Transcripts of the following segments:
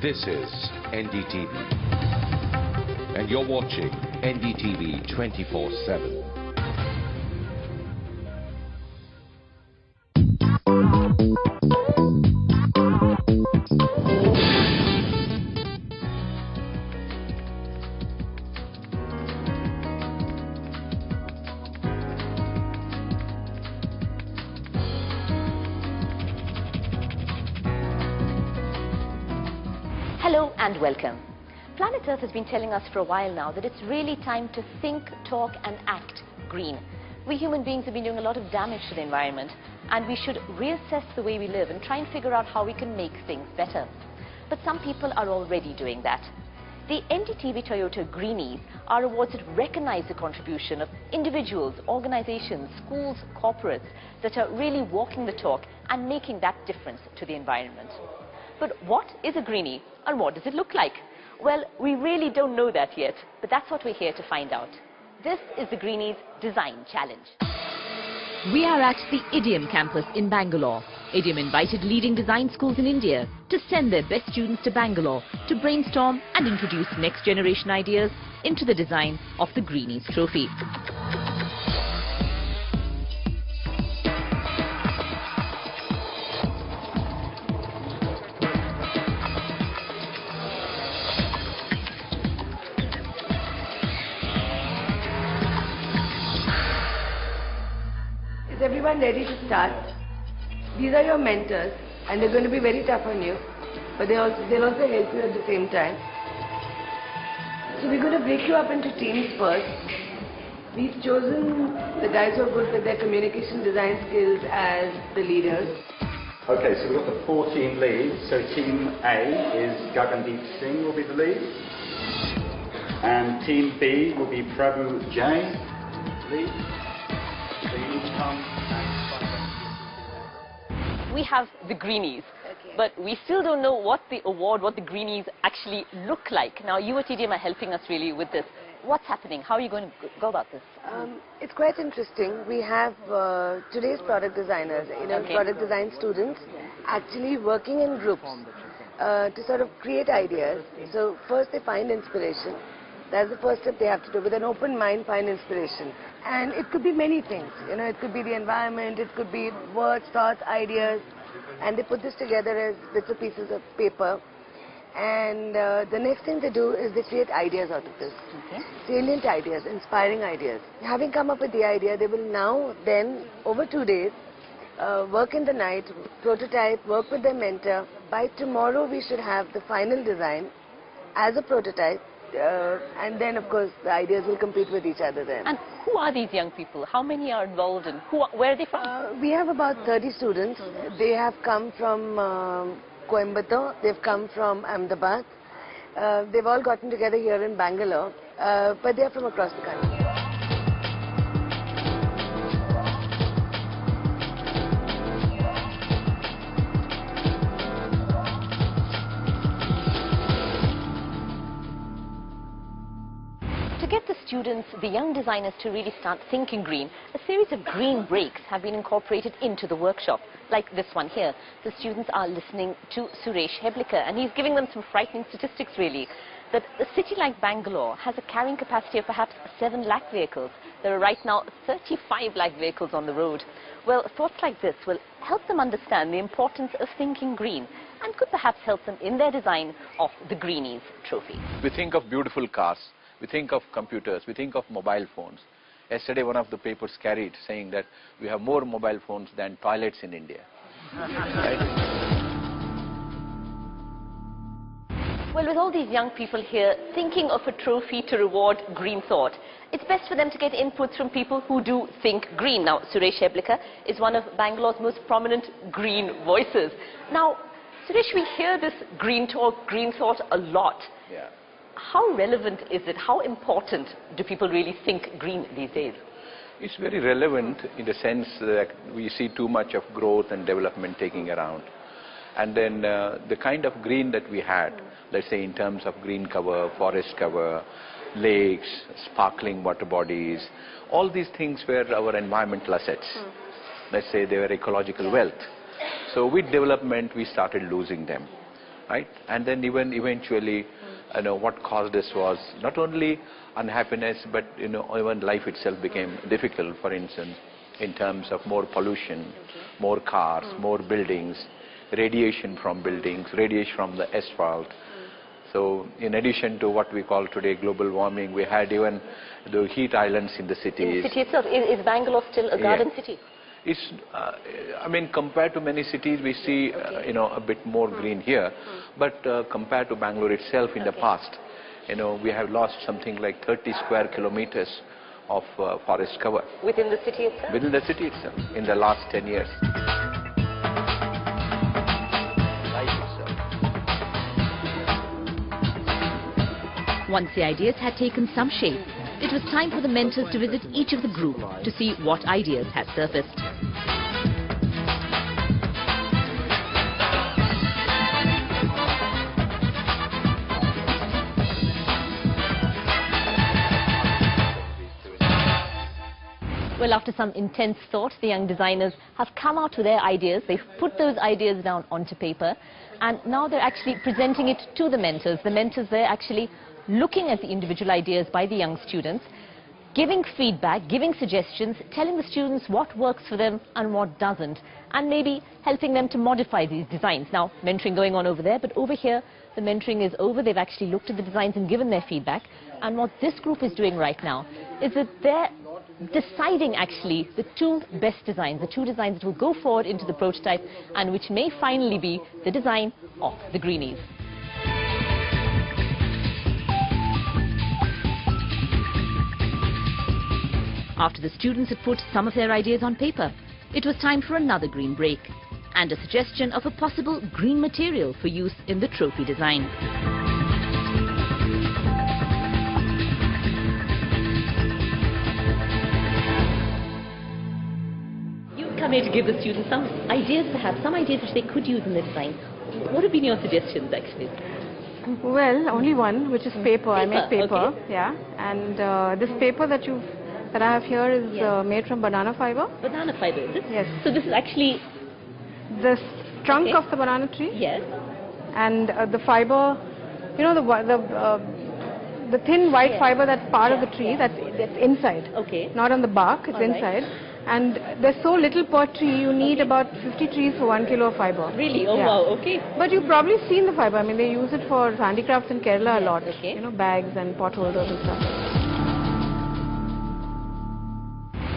This is NDTV. And you're watching NDTV 24/7. Hello and welcome. Planet Earth has been telling us for a while now that it's really time to think, talk and act green. We human beings have been doing a lot of damage to the environment, and we should reassess the way we live and try and figure out how we can make things better. But some people are already doing that. The NDTV Toyota Greenies are awards that recognize the contribution of individuals, organizations, schools, corporates that are really walking the talk and making that difference to the environment. But what is a greenie and what does it look like? Well, we really don't know that yet, but that's what we're here to find out. This is the Greenies Design Challenge. We are at the IDIOM campus in Bangalore. IDIOM invited leading design schools in India to send their best students to Bangalore to brainstorm and introduce next generation ideas into the design of the Greenies trophy. Is everyone ready to start? These are your mentors and they're going to be very tough on you, but they'll also help you at the same time. So we're going to break you up into teams first. We've chosen the guys who are good with their communication design skills as the leaders. Okay, so we've got the 4-team lead. So team A is Gagandeep Singh will be the lead. And team B will be Prabhu Jain, lead. We have the Greenies, but we still don't know what the award, what the Greenies actually look like. Now, you at IDIOM are helping us really with this. What's happening? How are you going to go about this? It's quite interesting. We have today's product designers, product design students actually working in groups to sort of create ideas. So first they find inspiration. That's the first step they have to do. With an open mind, find inspiration. And it could be many things. It could be the environment, it could be words, thoughts, ideas. And they put this together as bits of pieces of paper. And the next thing they do is they create ideas out of this. Okay. Salient ideas, inspiring ideas. Having come up with the idea, they will now then, over 2 days, work in the night, prototype, work with their mentor. By tomorrow, we should have the final design as a prototype. And then, of course, the ideas will compete with each other then. And who are these young people? How many are involved and where are they from? We have about 30 students. They have come from Coimbatore. They've come from Ahmedabad. They've all gotten together here in Bangalore, but they're from across the country. To get the students, the young designers, to really start thinking green, a series of green breaks have been incorporated into the workshop, like this one here. The students are listening to Suresh Heblekar, and he's giving them some frightening statistics, really, that a city like Bangalore has a carrying capacity of perhaps 7 lakh vehicles. There are right now 35 lakh vehicles on the road. Well, thoughts like this will help them understand the importance of thinking green and could perhaps help them in their design of the Greenies trophy. We think of beautiful cars. We think of computers, we think of mobile phones. Yesterday, one of the papers carried saying that we have more mobile phones than toilets in India. Right? Well, with all these young people here thinking of a trophy to reward green thought, it's best for them to get inputs from people who do think green. Now, Suresh Heblekar is one of Bangalore's most prominent green voices. Now, Suresh, we hear this green talk, green thought a lot. Yeah. How relevant is it? How important do people really think green these days? It's very relevant in the sense that we see too much of growth and development taking around. And then the kind of green that we had, let's say in terms of green cover, forest cover, lakes, sparkling water bodies, all these things were our environmental assets. Let's say they were ecological wealth. So with development, we started losing them. right? And then even eventually, what caused this was not only unhappiness, but even life itself became difficult. For instance, in terms of more pollution, more cars, more buildings, radiation from buildings, radiation from the asphalt. So in addition to what we call today global warming, we had even the heat islands in the cities. In the city itself, is Bangalore still a garden city? It's, I mean, compared to many cities, we see, a bit more green here. But compared to Bangalore itself in the past, we have lost something like 30 square kilometers of forest cover. Within the city itself? Within the city itself, in the last 10 years. Once the ideas had taken some shape, it was time for the mentors to visit each of the group to see what ideas had surfaced. Well, after some intense thought, the young designers have come out with their ideas. They've put those ideas down onto paper, and now they're actually presenting it to the mentors. The mentors, they're actually looking at the individual ideas by the young students, giving feedback, giving suggestions, telling the students what works for them and what doesn't, and maybe helping them to modify these designs. Now, mentoring going on over there, but over here, the mentoring is over. They've actually looked at the designs and given their feedback. And what this group is doing right now is that they're deciding actually the two best designs, the two designs that will go forward into the prototype and which may finally be the design of the Greenies. After the students had put some of their ideas on paper, it was time for another green break and a suggestion of a possible green material for use in the trophy design. You come here to give the students some ideas, perhaps, some ideas which they could use in the design. What have been your suggestions, actually? Well, only one, which is paper. I make paper, okay. yeah. And this paper that I have here is made from banana fiber. Banana fiber, is it? Yes. So this is actually the trunk of the banana tree. Yes. And the fiber, the thin white fiber that's part of the tree, that's inside. Okay. Not on the bark, it's inside. And there's so little per tree, you need about 50 trees for 1 kilo of fiber. Really? Oh, wow, okay. But you've probably seen the fiber. I mean, they use it for handicrafts in Kerala a lot. Okay. Bags and pot holders and stuff.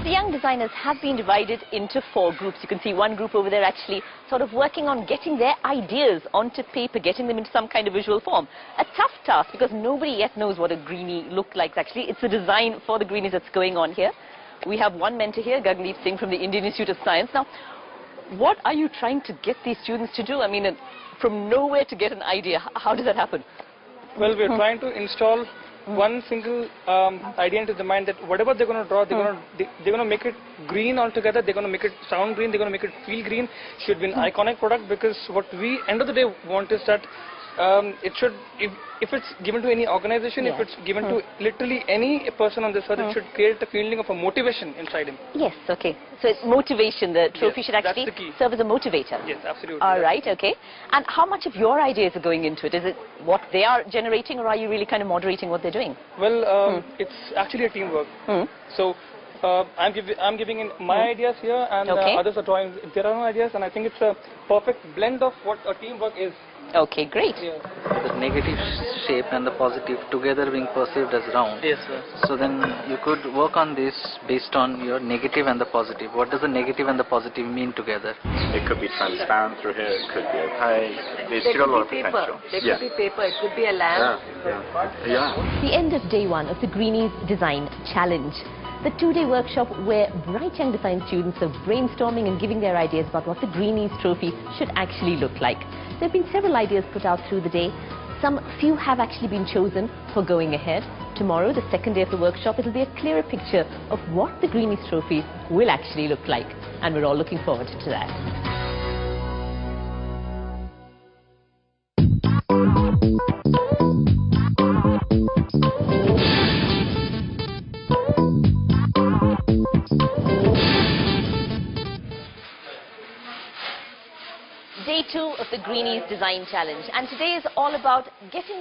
The young designers have been divided into 4 groups. You can see one group over there actually sort of working on getting their ideas onto paper, getting them into some kind of visual form. A tough task because nobody yet knows what a greenie looks like actually. It's the design for the greenies that's going on here. We have one mentor here, Gagandeep Singh from the Indian Institute of Science. Now, what are you trying to get these students to do? I mean, from nowhere to get an idea. How does that happen? Well, we're trying to install one single idea into the mind that whatever they're going to draw, they're going to make it green altogether. They're going to make it sound green. They're going to make it feel green. Should be an iconic product, because what we end of the day want is that it should, if it's given to any organization, if it's given to literally any person on this earth, it should create a feeling of a motivation inside him. Yes, okay. So it's motivation. The trophy should actually serve as a motivator. Yes, absolutely. All right, okay. And how much of your ideas are going into it? Is it what they are generating, or are you really kind of moderating what they're doing? Well, it's actually a teamwork. So I'm giving in my ideas here, and others are drawing their own ideas, and I think it's a perfect blend of what a teamwork is. Okay, great. The negative shape and the positive together being perceived as round. Yes, sir. So then you could work on this based on your negative and the positive. What does the negative and the positive mean together? It could be transparent through here, it could be a high, there's still a lot of potential. There could be paper, it could be a lamp. The end of day 1 of the Greenies Design Challenge. The 2-day workshop where bright young design students are brainstorming and giving their ideas about what the Greenies trophy should actually look like. There have been several ideas put out through the day. Some few have actually been chosen for going ahead. Tomorrow, the 2nd day of the workshop, it will be a clearer picture of what the Greenies trophy will actually look like. And we're all looking forward to that. Day 2 of the Greenies Design Challenge. And today is all about getting